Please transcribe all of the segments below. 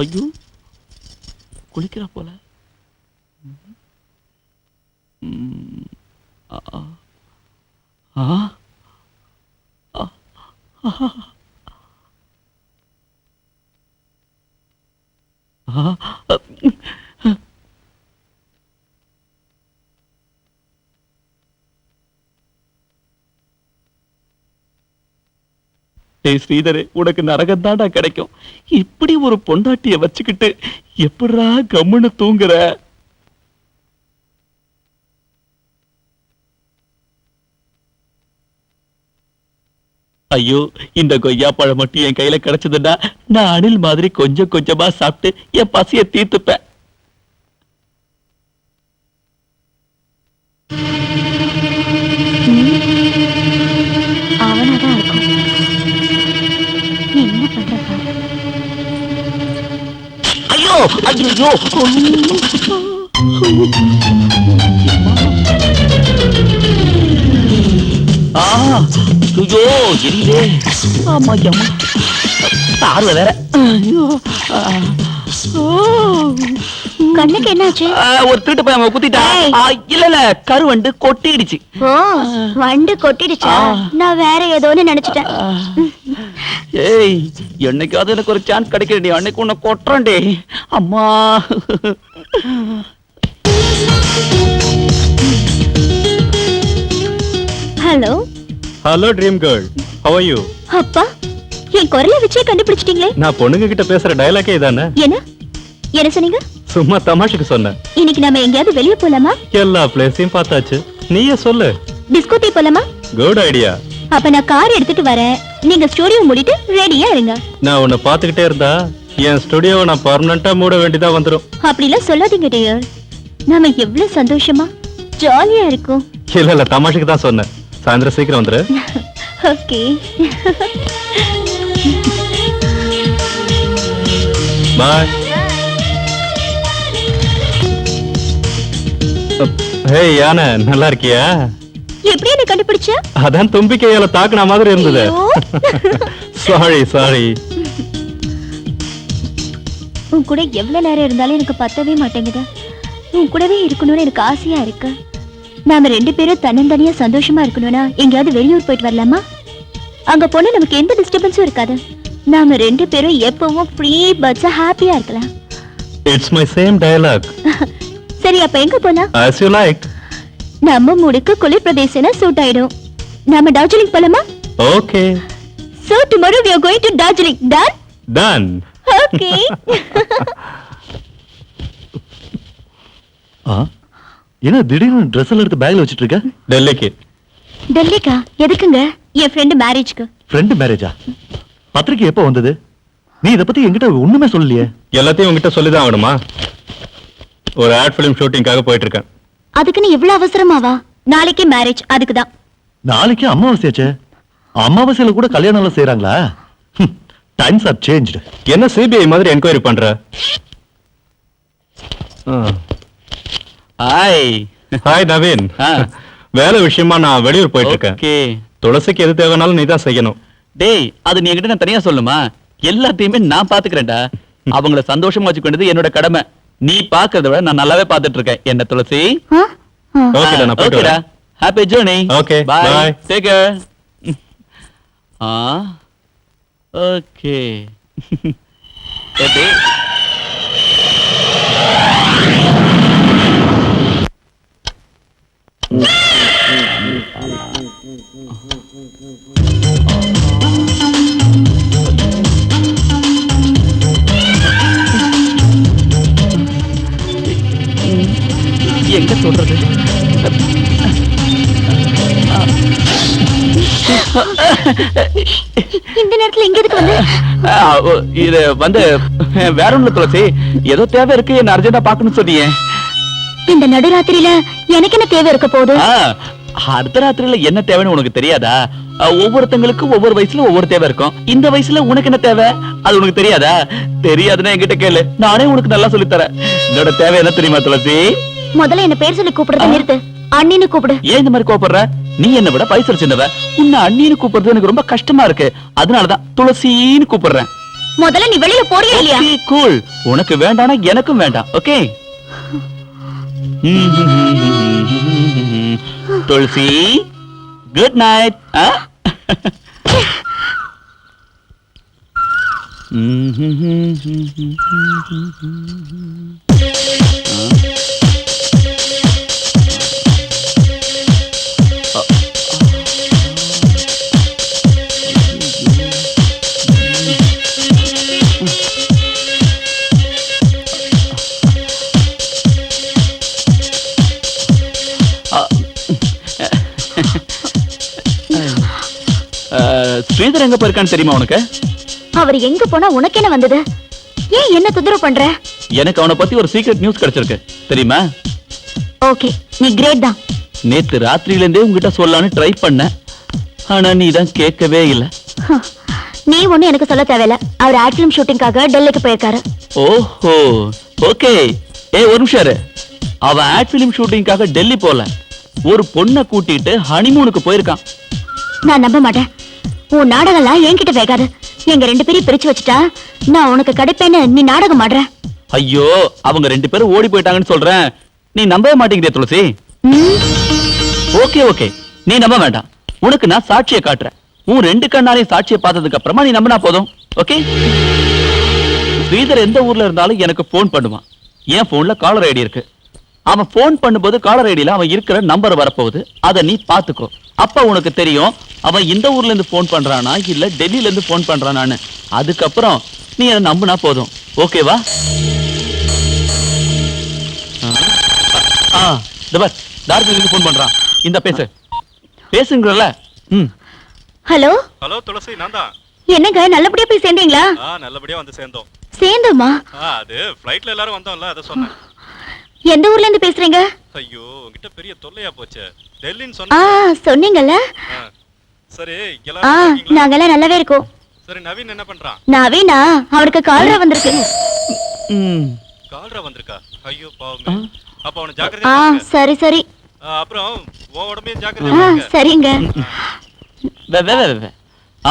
ஐயோ குளிக்கிறா போல. ஸ்ரீதரே, உனக்கு நரகம் தாண்டா கிடைக்கும். இப்படி ஒரு பொண்டாட்டிய வச்சுக்கிட்டு எப்படா கம்முன்னு தூங்குற? ஐயோ, இந்த கொய்யா பழம் மட்டும் என் கையில கிடைச்சதுன்னா நான் அணில் மாதிரி கொஞ்சம் கொஞ்சமா சாப்பிட்டு என் பசிய தீர்த்துப்பேன். அவனாதான் இருக்கும். என்ன பண்ற? ஐயோ ஐயோ, ஐயோ எரியுதே. ஆமா அம்மா, பார்வை வேற. கண்ணுக்கு என்னாச்சு? ஒரு திருட்டு பையன் குத்திட்டா. இல்ல இல்ல, கருவண்டு கொட்டிடுச்சு. ஓ, வண்டு கொட்டிடுச்சா? நான் வேற ஏதோன்னு நினைச்சிட்டேன். ஏய், என்னைக்காவது எனக்கு ஒரு சான்ஸ் கிடைக்கிறடி, அன்னைக்கு உன்னை கொட்டுறேன்டே. அம்மா. Hello hello dream girl, how are you? அப்பா, என் குரலை வச்சே கண்டுபிடிச்சிட்டீங்களே. நான் பொண்ணுங்க கிட்ட பேசுற டயலாக்கே இதானே. என்ன சொன்னீங்க? சும்மா தமாஷுக்கு சொன்னேன். இன்னைக்கு நாம எங்கயாவது வெளிய போலாமா? எல்லா பிளேஸையும் பார்த்தாச்சு, நீயே சொல்லு. டிஸ்கோதே போலாமா? Good idea. அப்ப நான் கார் எடுத்துட்டு வரேன், நீங்க ஸ்டுடியோ மூடிட்டு ரெடியா இருங்க. நான் உன்னை பாத்துக்கிட்டே இருந்தா என் ஸ்டுடியோவை நான் பர்மனண்டா மூட வேண்டியதா வந்துரும். அப்படிலாம் சொல்லாதீங்க டியர், நாம எவ்வளவு சந்தோஷமா ஜாலியா இருக்கும். இல்ல இல்ல, தமாஷுக்கு தான் சொன்னேன். சாயந்தரம் சீக்கிரம் வந்துரு. ஓகே, பாய். ஹேய் யானை, நல்லா இருக்கியா? எப்படி என்ன கண்டுபிடிச்ச? அதான் தும்பிக்கையால தாக்குன மாதிரி இருந்தது. Sorry sorry. உன் கூட எவ்வளவு நேரம் இருந்தாலும் எனக்கு பத்தவே மாட்டேங்குது. உன் கூடவே இருக்கணும்னு எனக்கு ஆசையா இருக்கு. நாம ரெண்டு பேரும் தன்னந்தனியா சந்தோஷமா இருக்கணும்னா எங்கேயாவது வெளியூர் போயிட்டு வரலாமா? அங்க போனா நமக்கு எந்த டிஸ்டர்பன்ஸும் இருக்காது. நாம ரெண்டு பேரும் எப்பவும் ஃப்ரீ பர்ட்ஸா ஹாப்பியா இருக்கலாம். It's my same dialogue. சரி, அப்ப எங்க போலாம்? as you like. நம்ம முடுக்கு குளிர் பிரதேசனா சூட் ஆயிடும். நாம டார்ஜிலிங் போலாமா? Okay. So tomorrow we are going to Darjeeling. Done? Done. Okay. என்ன திடீர்னு ட்ரெஸ் எல்லாம் எடுத்து பேக்ல வச்சிட்டு இருக்க? டெல்லிக்கு. டெல்லிக்கா? எதுக்குங்க? என் ஃப்ரெண்ட் மேரேஜ்க்கு. ஃப்ரெண்ட் மேரேஜா? பத்திரிக்கை எப்போ வந்தது? நீ இத பத்தி என்கிட்ட ஒண்ணுமே சொல்லலையே. எல்லாத்தையும் உங்ககிட்ட சொல்லிதான் ஆகணுமா? ஒரு ஆட் ஃபிலிம் ஷூட்டிங்காக போயிட்டு இருக்கேன். அதுக்குன்னு இவ்வளவு அவசரமாவா? நாளைக்கே மேரேஜ், அதுக்குதான். நாளைக்கு அமாவாசையாச்சே. அமாவாசையில கூட கல்யாணம் எல்லாம் செய்யறாங்களா? Times are changed. என்ன சிபிஐ மாதிரி என்கொயரி பண்ற? ஹாய். ஹாய் நவீன். வேலை விஷயமா நான் வெளியூர் போயிட்டு இருக்கேன். துளசிக்கு எது தேவைனாலும் நீ தான் செய்யணும். டேய், அது நீ என்கிட்ட நான் தனியா சொல்லுமா? எல்லாத்தையுமே நான் பாத்துக்கிறேன்டா. அவங்கள சந்தோஷமா வச்சுக்கிறது என்னோட கடமை. நீ பாக்குறத விட நான் நல்லாவே பாத்துட்டு இருக்கேன். என்ன துளசி? ஓகேடா, நான் போயிட்டு வரேன். Happy journey. Okay, bye. Bye. Take care. Okay. ஏய், எங்க சொல்றது? இந்த நேரத்துல எங்க எதுக்கு வந்து? இது வந்து வேற ஒண்ணு துளசி, ஏதோ தேவை இருக்கு, என்ன அர்ஜென்டா பாக்கணும்னு சொன்னீங்க. இந்த நடுராத்திரியில எனக்கு என்ன தேவை இருக்க போகுது? அடுத்த ராத்திரியில என்ன தேவைன்னு உனக்கு தெரியாதா? ஒவ்வொருத்தங்களுக்கு ஒவ்வொரு வயசுல ஒவ்வொரு தேவை இருக்கும். இந்த வயசுல உனக்கு என்ன தேவை அது உனக்கு தெரியாதா? தெரியாதுன்னா என்கிட்ட கேளு, நானே உனக்கு நல்லா சொல்லி தரேன். என்னோட தேவை என்ன தெரியுமா துளசி? முதல்ல என்ன பேர் சொல்லி கூப்பிடுறத நிறுத்து. அண்ணின்னு கூப்பிடு. ஏன் இந்த மாதிரி கூப்பிடுற? நீ என்ன விட வயசு சின்னவ. உன்னை அண்ணின்னு கூப்பிடுறது எனக்கு ரொம்ப கஷ்டமா இருக்கு. அதனாலதான் துளசின்னு கூப்பிடுறேன். முதல்ல நீ வெளியில போறியா இல்லையா? கூல். உனக்கு வேண்டானா எனக்கும் வேண்டாம். ஓகே. துளசி, குட் நைட். ஸ்ரீதர் எங்க போயிருக்கான்னு தெரியுமா உனக்கு? அவர் எங்க போனா உனக்கு என்ன வந்தது? ஏன் என்ன தொந்தரவு பண்ற? எனக்கு அவனை பத்தி ஒரு சீக்ரெட் நியூஸ் கிடைச்சிருக்கு தெரியுமா? ஓகே, நீ கிரேட் தான். நேத்து ராத்திரியில இருந்தே உங்ககிட்ட சொல்லலாம்னு ட்ரை பண்ண, ஆனா நீ தான் கேட்கவே இல்ல. நீ ஒண்ணு எனக்கு சொல்ல தேவையில்ல. அவர் ஆட் ஃபிலிம் ஷூட்டிங்காக டெல்லிக்கு போயிருக்காரு. ஓஹோ, ஓகே. ஒரு நிமிஷம் இரு. அவன் ஆட் ஃபிலிம் ஷூட்டிங்காக டெல்லி போல, ஒரு பொண்ணை கூட்டிட்டு ஹனிமூனுக்கு போயிருக்கான். நான் நம்ப மாட்டேன். உன் நாடகம்லாம் என்கிட்ட வேகாது. எங்க 2 பேரையும் பிரிச்சு வச்சுட்டா நான் உனக்கு கிடைப்பேன்னு நீ நாடகம் ஆடுற. ஐயோ, அவங்க 2 பேரும் ஓடி போயிட்டாங்கன்னு சொல்றேன், நீ நம்பவே மாட்டேங்கிறிய துளசி. ஓகே ஓகே, நீ நம்ப வேண்டாம். உனக்கு நான் சாட்சியை காட்டுறேன். உன் 2 கண்ணாலையும் சாட்சியை பார்த்ததுக்கு அப்புறமா நீ நம்பினா போதும். ஓகே. ஸ்ரீதர் எந்த ஊர்ல இருந்தாலும் எனக்கு போன் பண்ணுவான். என் போன்ல காலர் ஐடி இருக்கு. அவன் போன் பண்ணும்போது காலர் ஐடியில அவன் இருக்கிற நம்பர் வரப்போகுது. அதை நீ பாத்துக்கோ. அப்ப உனக்கு தெரியும் அவன் இந்த ஊர்ல இருந்து போன் பண்றானா இல்ல டெல்லியில இருந்து போன் பண்றானான்னு. அதுக்கப்புறம் நீ என்ன நம்பினா போதும். ஓகேவா? டார்ஜிலிங்ல போன் பண்றான். இந்த பேசு பேசுங்கறல. ஹலோ ஹலோ துளசி, நான் தான். என்னங்க, நல்லபடியா போய் சேர்ந்தீங்களா? நல்லபடியா வந்து சேர்ந்தோம். சேர்ந்தோமா? அது ஃளைட்ல எல்லாரும் வந்தோம்ல, அத சொன்னேன். எந்த ஊர்ல இருந்து பேசுறீங்க? ஐயோ, உன்கிட்ட பெரிய தொல்லையா போச்சு. டெல்லின்னு சொன்னா. சொன்னீங்கல்ல. சரி, எல்லாரும் நாங்கெல்லாம் நல்லாவே இருக்கோம். சரி, நவீன் என்ன பண்றான்? நவீனா, அவருக்கு கால்ரா வந்திருக்கு. கால்ரா வந்திருக்கா? ஐயோ பாவமே. அப்ப அவன ஜாக்கிரதையா பாருங்க. சரி சரி. அப்புறம் உடம்பையும் ஜாக்கிரதையா பாருங்க. சரிங்க.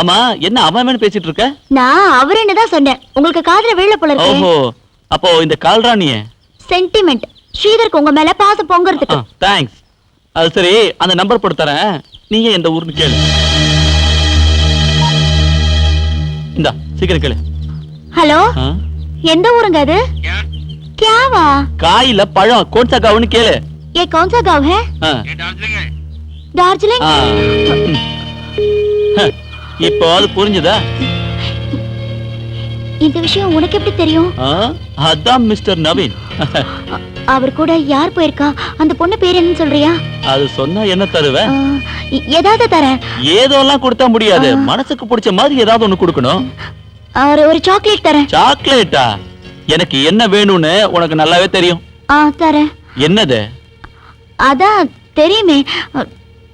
ஆமா, என்ன அவன் பேசிட்டு இருக்க? நான் அவர் என்னதான் சொன்னேன். உங்களுக்கு காதுல விழல போல இருக்கு. ஓஹோ, அப்போ இந்த கால்ராணியே சென்டிமெண்ட். ஸ்ரீதருக்கு உங்க மேல பாசம் பொங்கறதுக்கு. தேங்க்ஸ். அது சரி, அந்த நம்பர் போட்டு தரேன். நீங்க எந்த ஊர்னு கேளு. இந்தா சீக்கிரம் கேளு. ஹலோ, எந்த ஊருங்க அது? क्यावा? காயில பழம், कौन सा गाँव கேளு. ये कौन सा गाँव है? दार्जिलिंग. இப்போ அது புரிஞ்சுதா? இந்த விஷயம் உனக்கு எப்படி தெரியும்? அதான் மிஸ்டர் நவீன். அவர் கூட யார் போயிருக்கா? அந்த பொண்ணு பேர் என்னன்னு சொல்றியா? அது சொன்னா என்ன தருவ? ஏதாவது தரேன். ஏதோலாம் கொடுத்தா முடியாது. மனசுக்கு பிடிச்ச மாதிரி ஏதாவது ஒண்ணு கொடுக்கணும். ஒரு சாக்லேட் தரேன். சாக்லேட்டா? எனக்கு என்ன வேணும்னு உனக்கு நல்லாவே தெரியும். தரேன். என்னது? அதான் தெரியுமே.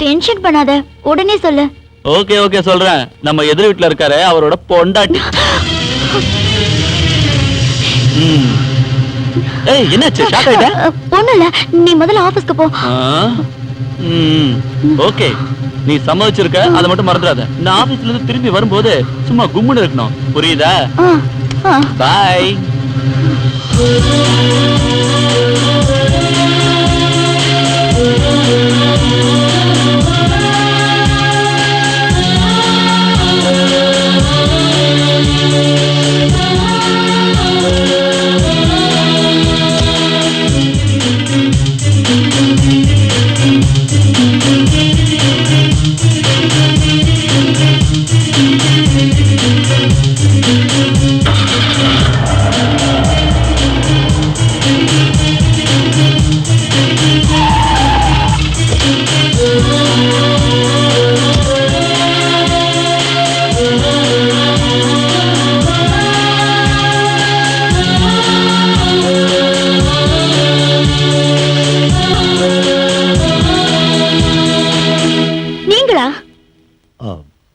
டென்ஷன் பண்ணாத, உடனே சொல்லு. ஓகே ஓகே சொல்றேன். நம்ம எதிர் வீட்டுல இருக்காரு, அவரோட பொண்டாட்டி. ஏய், என்னாச்சு? ஷாக் ஆயிட்ட? ஒண்ணும் இல்ல, நீ முதல்ல ஆபீஸ்க்கு போ. ஓகே, நீ சம்மதிச்சிருக்க, அதை மட்டும் மறந்துடாத. நான் ஆபீஸ்ல இருந்து திரும்பி வரும்போது சும்மா கும்முன்னு இருக்கணும், புரியுதா? பாய்.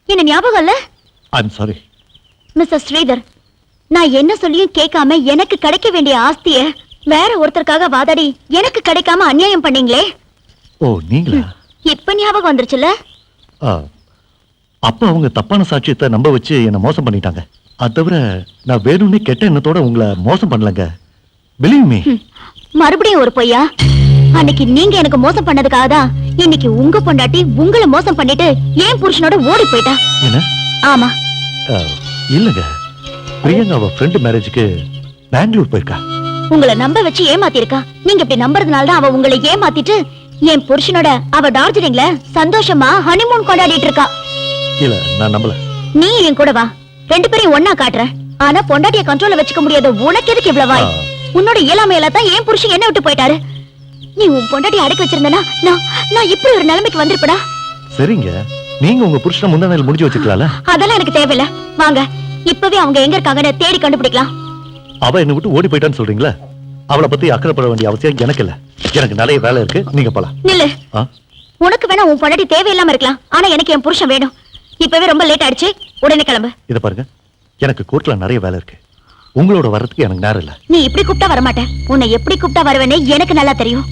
என்ன ஞாபகம் இல்ல? I'm sorry. மிஸ்டர் ஸ்ரீதர், நான் என்ன சொல்லியும் கேட்காம எனக்கு கிடைக்க வேண்டிய ஆஸ்திய வேற ஒருத்தருக்காக வாதாடி எனக்கு கிடைக்காம அநியாயம் பண்ணீங்களே. ஓ, நீங்களா? இப்ப ஞாபகம் வந்துருச்சுல? அப்ப அவங்க தப்பான சாட்சியத்தை நம்ப வச்சு என்ன மோசம் பண்ணிட்டாங்க. அது தவிர நான் வேணும்னே கெட்ட எண்ணத்தோட உங்களை மோசம் பண்ணலங்க. Believe me. மறுபடியும் ஒரு பொய்யா? அன்னைக்கு நீங்க எனக்கு மோசம் பண்ணதுக்காக தான் இன்னைக்கு உங்க பொண்டாட்டி உங்களை மோசம் பண்ணிட்டு ஏன் புருஷனோட ஓடி போயிட்டா. என்ன? ஆமா. இல்லங்க, பிரியங்கா அவ ஃப்ரெண்ட் மேரேஜுக்கு பெங்களூர் போயிருக்கா. உங்களை நம்ப வச்சு ஏமாத்திருக்கா. நீங்க இப்படி நம்புறதுனால தான் அவ உங்களை ஏமாத்திட்டு என் புருஷனோட அவ டார்ஜிலிங்ல சந்தோஷமா ஹனிமூன் கொண்டாடிட்டு இருக்கா. இல்ல, நான் நம்பல. நீ என் கூட வா, 2 பேரையும் ஒன்னா காட்டுறேன். ஆனா பொண்டாட்டிய கண்ட்ரோல்ல வச்சுக்க முடியாத உனக்கு எதுக்கு இவ்வளவு வாய்? உன்னோட இயலாமையில தான் என் புருஷன் என்ன விட்டு போயிட்டாரு. நீ உன் பொண்டாட்டிய அடக்கி வச்சிருந்தனா நான் இப்படி ஒரு நிலைமைக்கு வந்திருப்படா. சரிங்க, நீங்க உங்க புருஷனை முந்தானையில் முடிஞ்சு வச்சுக்கலாம்ல. அதெல்லாம் எனக்கு தேவையில்ல. வாங்க, இப்பவே அவங்க எங்க இருக்காங்கன்னு தேடி கண்டுபிடிக்கலாம். அவ என்ன விட்டு ஓடி போயிட்டான்னு சொல்றீங்களா? அவளை பத்தி அக்கறைப்பட வேண்டிய அவசியம் எனக்கு இல்ல. எனக்கு நிறைய வேலை இருக்கு, நீங்க போலாம். நில்லு. உனக்கு வேணா உன் பொண்டாட்டி தேவையில்லாம இருக்கலாம், ஆனா எனக்கு என் புருஷன் வேணும். இப்பவே ரொம்ப லேட் ஆயிடுச்சு, உடனே கிளம்பு. இத பாருங்க, எனக்கு கோர்ட்ல நிறைய வேலை இருக்கு. உங்களோட வர்றதுக்கு எனக்கு நேரம் இல்ல. நீ இப்படி கூப்பிட்டா வரமாட்டேன். உன்னை எப்படி கூப்பிட்டா வருவேன்னு எனக்கு நல்லா தெரியும்.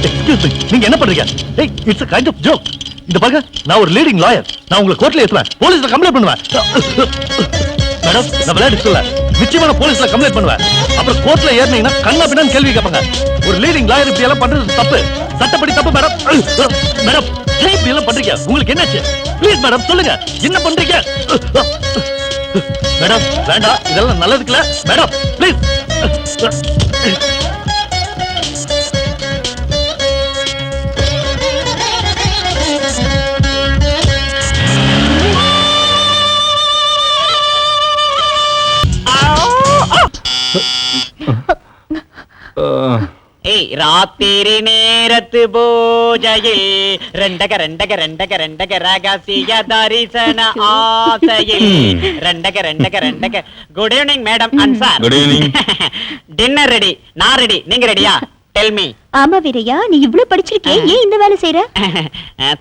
எக்ஸ்கியூஸ் மீ, நீங்க என்ன பண்றீங்க? ஏய், it's a kind of joke. இந்த பாருங்க, நான் ஒரு லீடிங் லாயர். நான் உங்களை கோர்ட்ல ஏத்துவேன், போலீஸ்ல கம்ப்ளைண்ட் பண்ணுவேன். மேடம், நான் விளையாட்டு சொல்ல, நிச்சயமா போலீஸ்ல கம்ப்ளைண்ட் பண்ணுவேன். அப்புறம் கோர்ட்ல ஏறினீங்கன்னா கண்ணா பின்னான்னு கேள்வி கேட்பாங்க. ஒரு லீடிங் லாயர் இப்படி எல்லாம் பண்றது தப்பு, சட்டப்படி தப்பு மேடம். மேடம், ஏன் இப்படி எல்லாம் பண்றீங்க? உங்களுக்கு என்னாச்சு? ப்ளீஸ் மேடம் சொல்லுங்க, என்ன பண்றீங்க? மேடம் வேண்டாம், இதெல்லாம் நல்லதுக்குல. Madam please. ஏய், ராத்திரி நேரத்து பூஜையில் ரெண்டக ரகசிய தரிசன ஆசையில் ரெண்டக. Good evening madam and sir. Good evening. Dinner ready, நான் ரெடி, நீங்க ரெடியா? Tell me. ஆமா வீரையா, நீ இவ்ளோ படிச்சிருக்கே, ஏன் இந்த வேலை செய்யற?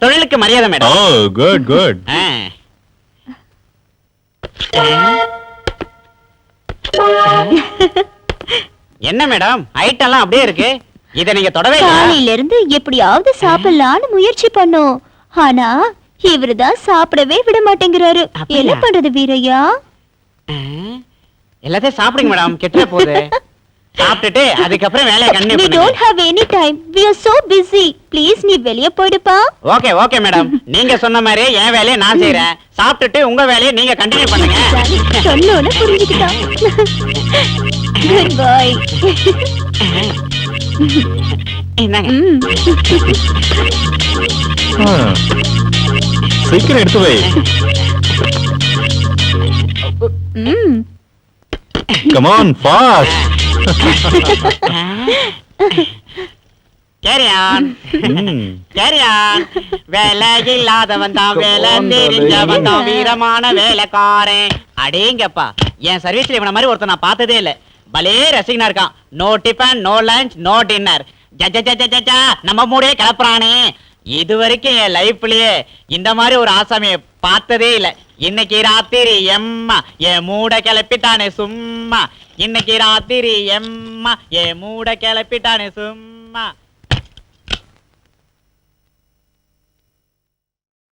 தொழிலுக்கு மரியாதை ஓ, மேடம். Good good. என்ன மேடம், ஐட்டெல்லாம் அப்படியே இருக்கு, இத நீங்க தொடவே இல்ல. காலையில இருந்து எப்படியாவது சாப்பிடலாம்னு முயற்சி பண்ணோம், ஆனா இவருதான் சாப்பிடவே விட மாட்டேங்கிறாரு. அப்படியா? என்ன பண்றது வீரையா? எல்லாத்தையும் சாப்பிடுங்க மேடம், கெட்ட போகுது. சாப்பிட்டுட்டு அதுக்கப்புறம் வேலையை We கண்டினியூ don't பண்ணுங்க. have any time. We are so busy. Please நீ வெளிய போயிடுப்பா. ஓகே ஓகே மேடம், நீங்க சொன்ன மாதிரி என் வேலையை நான் செய்யறேன். சாப்பிட்டுட்டு உங்க வேலையை நீங்க கண்டினியூ பண்ணுங்க. சொன்னோன்னு புரிஞ்சுக்கிட்டான். Good boy. என்னங்க? சீக்கிரம் எடுத்து வை. Come on, fast. Carry on. Carry on. வேலை இல்லாதவன் தான் வேலை தெரிஞ்சவன் தான் வீரமான வேலைக்காரன். அடேங்கப்பா, என் சர்வீஸ்ல இவன மாதிரி ஒருத்தன் நான் பார்த்ததே இல்ல. பலே ரசிகனா இருக்கான். No tiffin, no lunch, no dinner. ஜஜஜஜஜஜா, நம்ம மூடே கிளப்புறானே. இது வரைக்கும் என் லைஃப்லயே இந்த மாதிரி ஒரு ஆசாமியை பார்த்ததே இல்ல. இன்னைக்கு ராத்திரி எம்மா என் மூட கிளப்பிட்டானே சும்மா. இன்னைக்கு ராத்திரி எம்மா என் மூட கிளப்பிட்டானே சும்மா.